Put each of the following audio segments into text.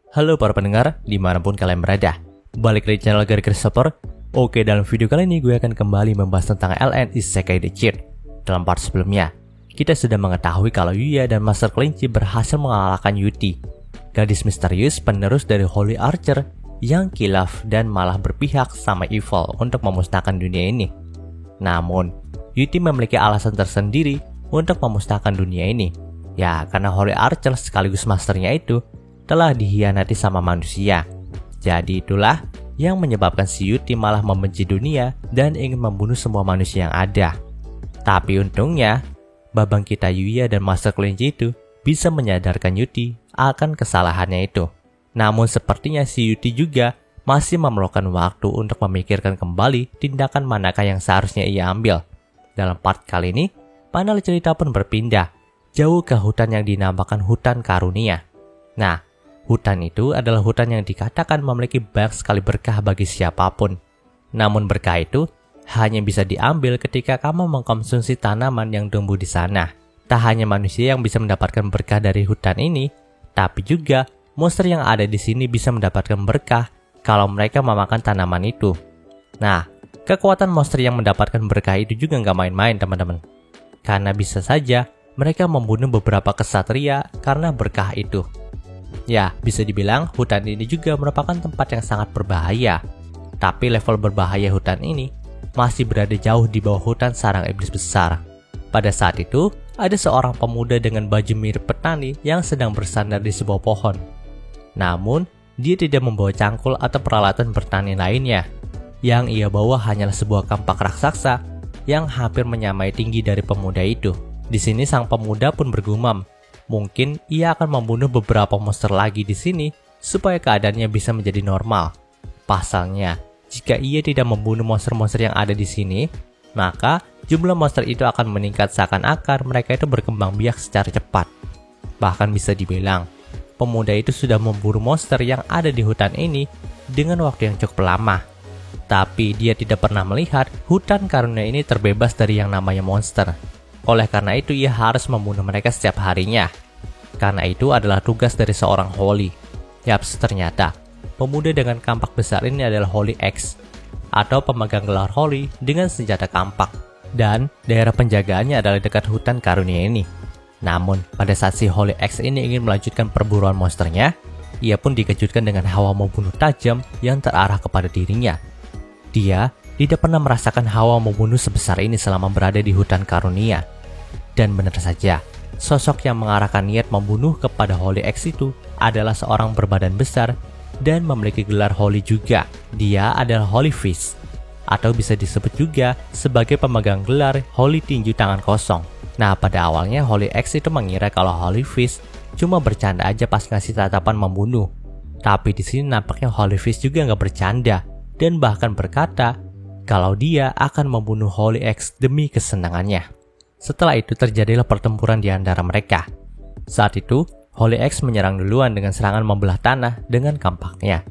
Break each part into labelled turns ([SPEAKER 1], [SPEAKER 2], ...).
[SPEAKER 1] Halo para pendengar, dimanapun kalian berada. Balik lagi channel Gary Christopher. Oke, dalam video kali ini gue akan kembali membahas tentang LN Isekai The Cheat. Dalam part sebelumnya, kita sudah mengetahui kalau Yuya dan Master Kelinci berhasil mengalahkan Yuti, gadis misterius penerus dari Holy Archer yang kilaf dan malah berpihak sama Evil untuk memusnahkan dunia ini. Namun, Yuti memiliki alasan tersendiri untuk memusnahkan dunia ini. Ya, karena Holy Archer sekaligus masternya itu telah dihianati sama manusia. Jadi itulah yang menyebabkan si Yuti malah membenci dunia dan ingin membunuh semua manusia yang ada. Tapi untungnya, babang kita Yuya dan Master Kelinci itu bisa menyadarkan Yuti akan kesalahannya itu. Namun sepertinya si Yuti juga masih memerlukan waktu untuk memikirkan kembali tindakan manakah yang seharusnya ia ambil. Dalam part kali ini, panel cerita pun berpindah jauh ke hutan yang dinamakan Hutan Karunia. Nah, hutan itu adalah hutan yang dikatakan memiliki banyak sekali berkah bagi siapapun. Namun berkah itu hanya bisa diambil ketika kamu mengkonsumsi tanaman yang tumbuh di sana. Tak hanya manusia yang bisa mendapatkan berkah dari hutan ini, tapi juga monster yang ada di sini bisa mendapatkan berkah kalau mereka memakan tanaman itu. Nah, kekuatan monster yang mendapatkan berkah itu juga nggak main-main teman-teman. Karena bisa saja mereka membunuh beberapa kesatria karena berkah itu. Ya, bisa dibilang hutan ini juga merupakan tempat yang sangat berbahaya. Tapi level berbahaya hutan ini masih berada jauh di bawah hutan sarang iblis besar. Pada saat itu, ada seorang pemuda dengan baju mirip petani yang sedang bersandar di sebuah pohon. Namun, dia tidak membawa cangkul atau peralatan bertani lainnya. Yang ia bawa hanyalah sebuah kampak raksasa yang hampir menyamai tinggi dari pemuda itu. Di sini sang pemuda pun bergumam, mungkin ia akan membunuh beberapa monster lagi di sini supaya keadaannya bisa menjadi normal. Pasalnya, jika ia tidak membunuh monster-monster yang ada di sini, maka jumlah monster itu akan meningkat seakan-akan mereka itu berkembang biak secara cepat. Bahkan bisa dibilang, pemuda itu sudah memburu monster yang ada di hutan ini dengan waktu yang cukup lama. Tapi dia tidak pernah melihat hutan karunia ini terbebas dari yang namanya monster. Oleh karena itu ia harus membunuh mereka setiap harinya. Karena itu adalah tugas dari seorang Holy. Yaps, ternyata pemuda dengan kampak besar ini adalah Holy X, atau pemegang gelar Holy dengan senjata kampak. Dan daerah penjagaannya adalah dekat hutan karunia ini. Namun pada saat si Holy X ini ingin melanjutkan perburuan monsternya, ia pun dikejutkan dengan hawa membunuh tajam yang terarah kepada dirinya. Dia tidak pernah merasakan hawa membunuh sebesar ini selama berada di hutan karunia. Dan benar saja, sosok yang mengarahkan niat membunuh kepada Holy X itu adalah seorang berbadan besar dan memiliki gelar Holy juga. Dia adalah Holy Fist, atau bisa disebut juga sebagai pemegang gelar Holy Tinju Tangan Kosong. Nah, pada awalnya Holy X itu mengira kalau Holy Fist cuma bercanda aja pas ngasih tatapan membunuh. Tapi di sini nampaknya Holy Fist juga nggak bercanda dan bahkan berkata kalau dia akan membunuh Holy X demi kesenangannya. Setelah itu terjadilah pertempuran di antara mereka. Saat itu, Holy X menyerang duluan dengan serangan membelah tanah dengan kampaknya.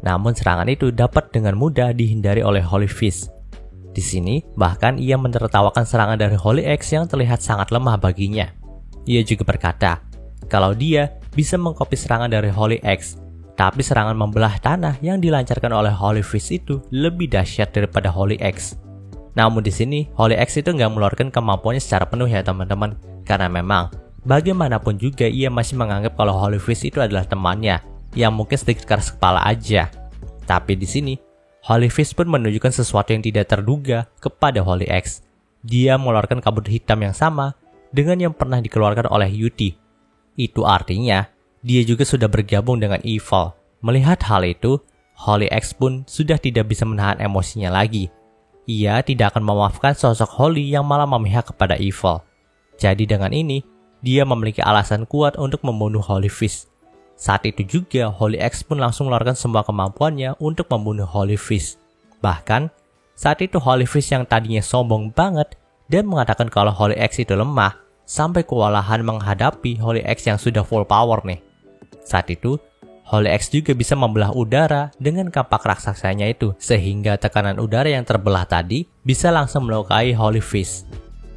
[SPEAKER 1] Namun serangan itu dapat dengan mudah dihindari oleh Holy Fist. Di sini, bahkan ia menertawakan serangan dari Holy X yang terlihat sangat lemah baginya. Ia juga berkata, kalau dia bisa mengcopy serangan dari Holy X, tapi serangan membelah tanah yang dilancarkan oleh Holy Fist itu lebih dahsyat daripada Holy X. Namun di sini, Holy X itu nggak mengeluarkan kemampuannya secara penuh ya teman-teman. Karena memang, bagaimanapun juga ia masih menganggap kalau Holy Fist itu adalah temannya, yang mungkin sedikit keras kepala aja. Tapi di sini, Holy Fist pun menunjukkan sesuatu yang tidak terduga kepada Holy X. Dia mengeluarkan kabut hitam yang sama dengan yang pernah dikeluarkan oleh Yuti. Itu artinya, dia juga sudah bergabung dengan Evil. Melihat hal itu, Holy X pun sudah tidak bisa menahan emosinya lagi. Ia tidak akan memaafkan sosok Holy yang malah memihak kepada Evil. Jadi dengan ini, dia memiliki alasan kuat untuk membunuh Holy Fist. Saat itu juga, Holy X pun langsung mengeluarkan semua kemampuannya untuk membunuh Holy Fist. Bahkan, saat itu Holy Fist yang tadinya sombong banget dan mengatakan kalau Holy X itu lemah, sampai kewalahan menghadapi Holy X yang sudah full power nih. Saat itu, Holy X juga bisa membelah udara dengan kampak raksasanya itu, sehingga tekanan udara yang terbelah tadi bisa langsung melukai Holy Fist.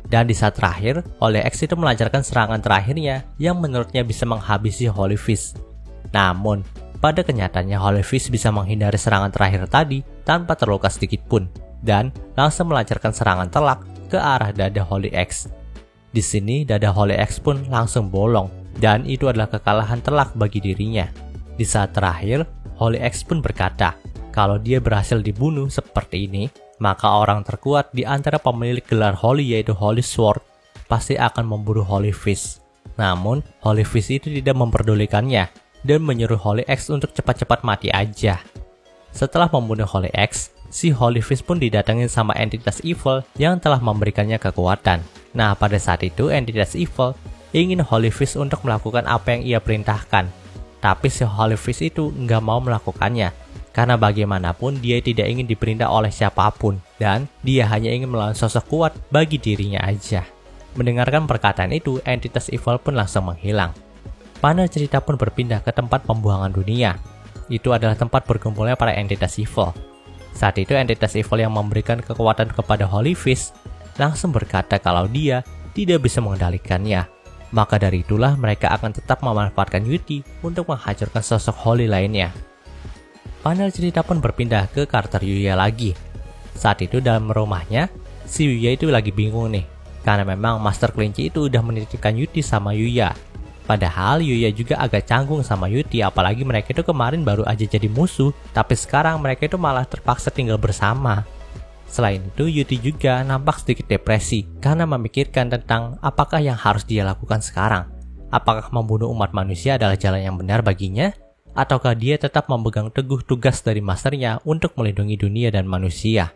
[SPEAKER 1] Dan di saat terakhir, Holy X itu melancarkan serangan terakhirnya yang menurutnya bisa menghabisi Holy Fist. Namun, pada kenyataannya Holy Fist bisa menghindari serangan terakhir tadi tanpa terluka sedikit pun, dan langsung melancarkan serangan telak ke arah dada Holy X. Di sini dada Holy X pun langsung bolong, dan itu adalah kekalahan telak bagi dirinya. Di saat terakhir, Holy X pun berkata, kalau dia berhasil dibunuh seperti ini, maka orang terkuat di antara pemilik gelar Holy yaitu Holy Sword pasti akan membunuh Holy Fist. Namun, Holy Fist itu tidak memperdulikannya dan menyuruh Holy X untuk cepat-cepat mati aja. Setelah membunuh Holy X, si Holy Fist pun didatengin sama entitas evil yang telah memberikannya kekuatan. Nah, pada saat itu entitas evil ingin Holy Fist untuk melakukan apa yang ia perintahkan. Tapi si Holy Fist itu nggak mau melakukannya, karena bagaimanapun dia tidak ingin diperintah oleh siapapun, dan dia hanya ingin melawan sosok kuat bagi dirinya aja. Mendengarkan perkataan itu, entitas evil pun langsung menghilang. Panel cerita pun berpindah ke tempat pembuangan dunia. Itu adalah tempat berkumpulnya para entitas evil. Saat itu entitas evil yang memberikan kekuatan kepada Holy Fist langsung berkata kalau dia tidak bisa mengendalikannya. Maka dari itulah mereka akan tetap memanfaatkan Yuti untuk menghancurkan sosok Holy lainnya. Panel cerita pun berpindah ke karakter Yuya lagi. Saat itu dalam rumahnya, si Yuya itu lagi bingung nih, karena memang Master Kelinci itu udah menitipkan Yuti sama Yuya. Padahal Yuya juga agak canggung sama Yuti, apalagi mereka itu kemarin baru aja jadi musuh, tapi sekarang mereka itu malah terpaksa tinggal bersama. Selain itu, Yuti juga nampak sedikit depresi karena memikirkan tentang apakah yang harus dia lakukan sekarang. Apakah membunuh umat manusia adalah jalan yang benar baginya? Ataukah dia tetap memegang teguh tugas dari masternya untuk melindungi dunia dan manusia?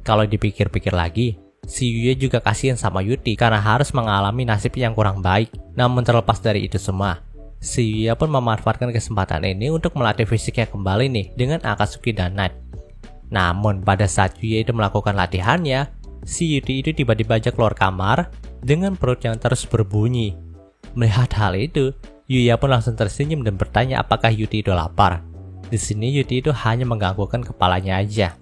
[SPEAKER 1] Kalau dipikir-pikir lagi, si Yuya juga kasihan sama Yuti karena harus mengalami nasib yang kurang baik. Namun terlepas dari itu semua, si Yuya pun memanfaatkan kesempatan ini untuk melatih fisiknya kembali nih dengan Akatsuki dan Knight. Namun pada saat Yuya itu melakukan latihannya, si Yuti itu tiba-tiba aja keluar kamar dengan perut yang terus berbunyi. Melihat hal itu, Yuya pun langsung tersenyum dan bertanya apakah Yuti itu lapar. Di sini Yuti itu hanya mengganggukan kepalanya aja.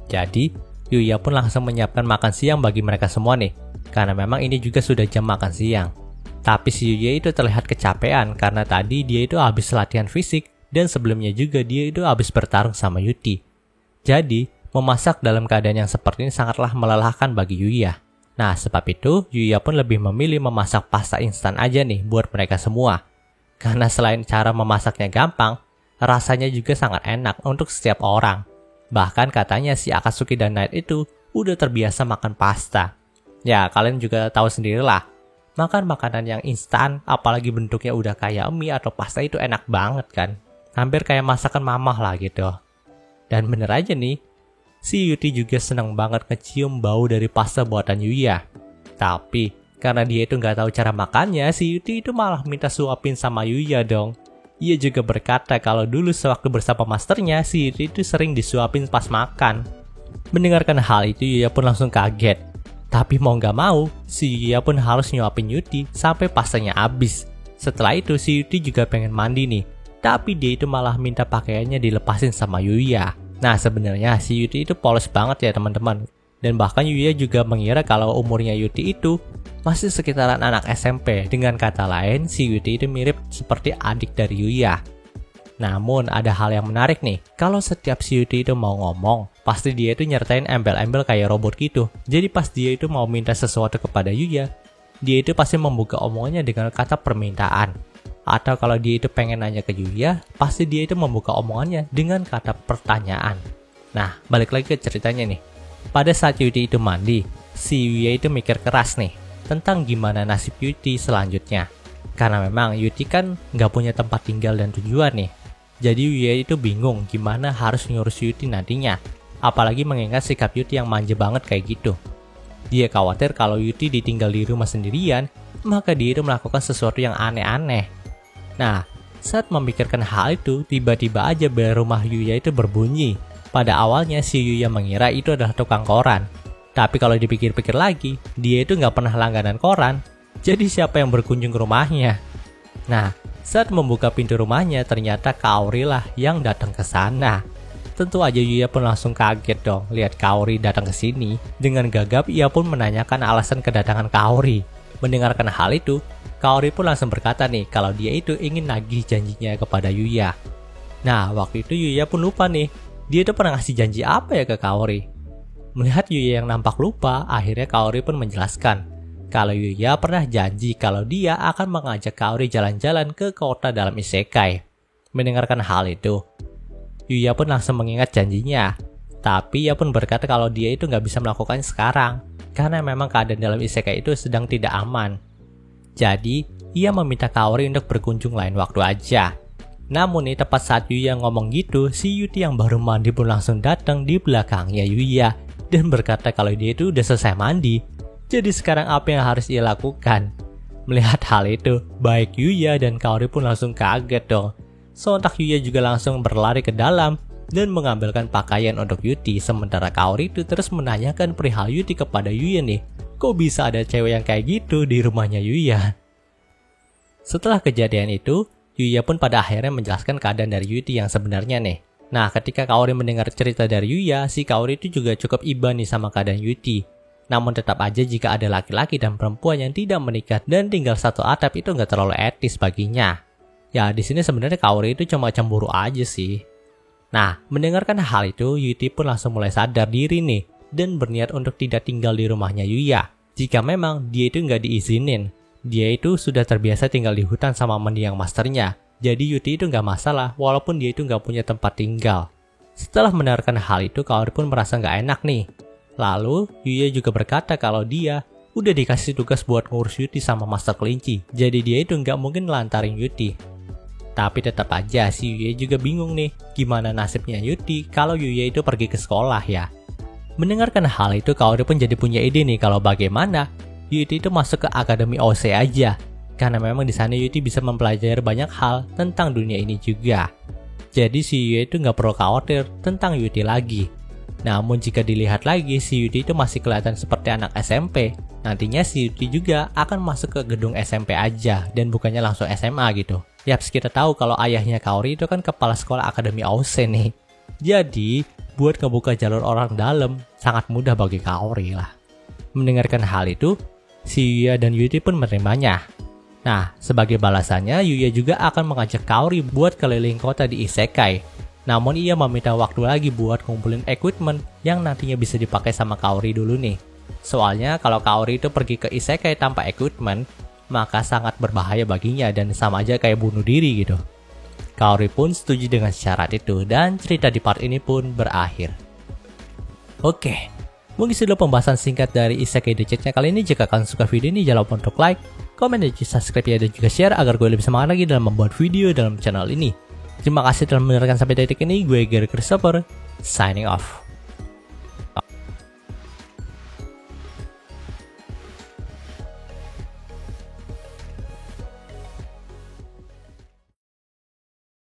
[SPEAKER 1] Jadi, Yuya pun langsung menyiapkan makan siang bagi mereka semua nih, karena memang ini juga sudah jam makan siang. Tapi si Yuya itu terlihat kecapean karena tadi dia itu habis latihan fisik dan sebelumnya juga dia itu habis bertarung sama Yuti. Jadi, memasak dalam keadaan yang seperti ini sangatlah melelahkan bagi Yuya. Nah, sebab itu Yuya pun lebih memilih memasak pasta instan aja nih buat mereka semua. Karena selain cara memasaknya gampang, rasanya juga sangat enak untuk setiap orang. Bahkan katanya si Akatsuki dan Knight itu udah terbiasa makan pasta. Ya, kalian juga tahu sendirilah. Makan makanan yang instan, apalagi bentuknya udah kayak mie atau pasta itu enak banget kan. Hampir kayak masakan mamah lah gitu. Dan bener aja nih, si Yuti juga senang banget ngecium bau dari pasta buatan Yuya. Tapi, karena dia itu nggak tahu cara makannya, si Yuti itu malah minta suapin sama Yuya dong. Ia juga berkata kalau dulu sewaktu bersama masternya, si Yuti itu sering disuapin pas makan. Mendengarkan hal itu, Yuya pun langsung kaget. Tapi mau nggak mau, si Yuya pun harus nyuapin Yuti sampai pastanya habis. Setelah itu, si Yuti juga pengen mandi nih. Tapi dia itu malah minta pakaiannya dilepasin sama Yuya. Nah, sebenarnya si Yuti itu polos banget ya teman-teman. Dan bahkan Yuya juga mengira kalau umurnya Yuti itu masih sekitaran anak SMP. Dengan kata lain, si Yuti itu mirip seperti adik dari Yuya. Namun ada hal yang menarik nih. Kalau setiap si Yuti itu mau ngomong, pasti dia itu nyertain embel-embel kayak robot gitu. Jadi pas dia itu mau minta sesuatu kepada Yuya, dia itu pasti membuka omongannya dengan kata permintaan. Atau kalau dia itu pengen nanya ke Yuya, pasti dia itu membuka omongannya dengan kata pertanyaan. Nah, balik lagi ke ceritanya nih. Pada saat Yuti itu mandi, si Yuya itu mikir keras nih tentang gimana nasib Yuti selanjutnya. Karena memang Yuti kan nggak punya tempat tinggal dan tujuan nih. Jadi Yuya itu bingung gimana harus ngurus Yuti nantinya. Apalagi mengingat sikap Yuti yang manja banget kayak gitu. Dia khawatir kalau Yuti ditinggal di rumah sendirian, maka dia itu melakukan sesuatu yang aneh-aneh. Nah, saat memikirkan hal itu, tiba-tiba aja bel rumah Yuya itu berbunyi. Pada awalnya si Yuya mengira itu adalah tukang koran. Tapi kalau dipikir-pikir lagi, dia itu nggak pernah langganan koran. Jadi siapa yang berkunjung ke rumahnya? Nah, saat membuka pintu rumahnya, ternyata Kaori lah yang datang ke sana. Tentu aja Yuya pun langsung kaget dong lihat Kaori datang ke sini. Dengan gagap ia pun menanyakan alasan kedatangan Kaori. Mendengarkan hal itu, Kaori pun langsung berkata nih kalau dia itu ingin nagih janjinya kepada Yuya. Nah, waktu itu Yuya pun lupa nih, dia tuh pernah ngasih janji apa ya ke Kaori. Melihat Yuya yang nampak lupa, akhirnya Kaori pun menjelaskan kalau Yuya pernah janji kalau dia akan mengajak Kaori jalan-jalan ke kota dalam isekai. Mendengarkan hal itu, Yuya pun langsung mengingat janjinya. Tapi ia pun berkata kalau dia itu nggak bisa melakukannya sekarang, karena memang keadaan dalam isekai itu sedang tidak aman. Jadi, ia meminta Kaori untuk berkunjung lain waktu aja. Namun nih tepat saat Yuya ngomong gitu, si Yuti yang baru mandi pun langsung datang di belakangnya Yuya dan berkata kalau dia itu udah selesai mandi. Jadi sekarang apa yang harus ia lakukan? Melihat hal itu, baik Yuya dan Kaori pun langsung kaget dong. Sontak Yuya juga langsung berlari ke dalam dan mengambilkan pakaian untuk Yuti, sementara Kaori itu terus menanyakan perihal Yuti kepada Yuya nih. Kok bisa ada cewek yang kayak gitu di rumahnya Yuya? Setelah kejadian itu, Yuya pun pada akhirnya menjelaskan keadaan dari Yuti yang sebenarnya nih. Nah, ketika Kaori mendengar cerita dari Yuya, si Kaori itu juga cukup iba nih sama keadaan Yuti. Namun tetap aja jika ada laki-laki dan perempuan yang tidak menikah dan tinggal satu atap itu nggak terlalu etis baginya. Ya, di sini sebenarnya Kaori itu cuma cemburu aja sih. Nah, mendengarkan hal itu, Yuti pun langsung mulai sadar diri nih dan berniat untuk tidak tinggal di rumahnya Yuya. Jika memang dia itu nggak diizinin. Dia itu sudah terbiasa tinggal di hutan sama mendiang masternya. Jadi Yuti itu nggak masalah walaupun dia itu nggak punya tempat tinggal. Setelah mendengarkan hal itu, Kaori pun merasa nggak enak nih. Lalu Yuya juga berkata kalau dia udah dikasih tugas buat ngurus Yuti sama master kelinci. Jadi dia itu nggak mungkin lantarin Yuti. Tapi tetap aja si Yuya juga bingung nih gimana nasibnya Yuti kalau Yuya itu pergi ke sekolah ya. Mendengarkan hal itu, Kaori pun jadi punya ide nih kalau bagaimana Yuti itu masuk ke Akademi OC aja, karena memang di sana Yuti bisa mempelajari banyak hal tentang dunia ini juga. Jadi si Yuya itu nggak perlu khawatir tentang Yuti lagi. Namun jika dilihat lagi, si Yuti itu masih kelihatan seperti anak SMP. Nantinya si Yuti juga akan masuk ke gedung SMP aja dan bukannya langsung SMA gitu. Yaps, kita tahu kalau ayahnya Kaori itu kan kepala sekolah Akademi OC nih. Jadi buat ngebuka jalur orang dalam sangat mudah bagi Kaori lah. Mendengarkan hal itu, si Yuya dan Yuti pun menerimanya. Nah, sebagai balasannya, Yuya juga akan mengajak Kaori buat keliling kota di isekai. Namun ia meminta waktu lagi buat ngumpulin equipment yang nantinya bisa dipakai sama Kaori dulu nih. Soalnya kalau Kaori itu pergi ke isekai tanpa equipment, maka sangat berbahaya baginya dan sama aja kayak bunuh diri gitu. Kaori pun setuju dengan syarat itu dan cerita di part ini pun berakhir. Oke. Mungkin sudah pembahasan singkat dari Isekai The Cheat-nya kali ini. Jika kalian suka video ini, jangan lupa untuk like, komen, dan subscribe ya, dan juga share agar gue lebih semangat lagi dalam membuat video dalam channel ini. Terima kasih telah menonton sampai detik ini. Gue Gary Christopher, signing off.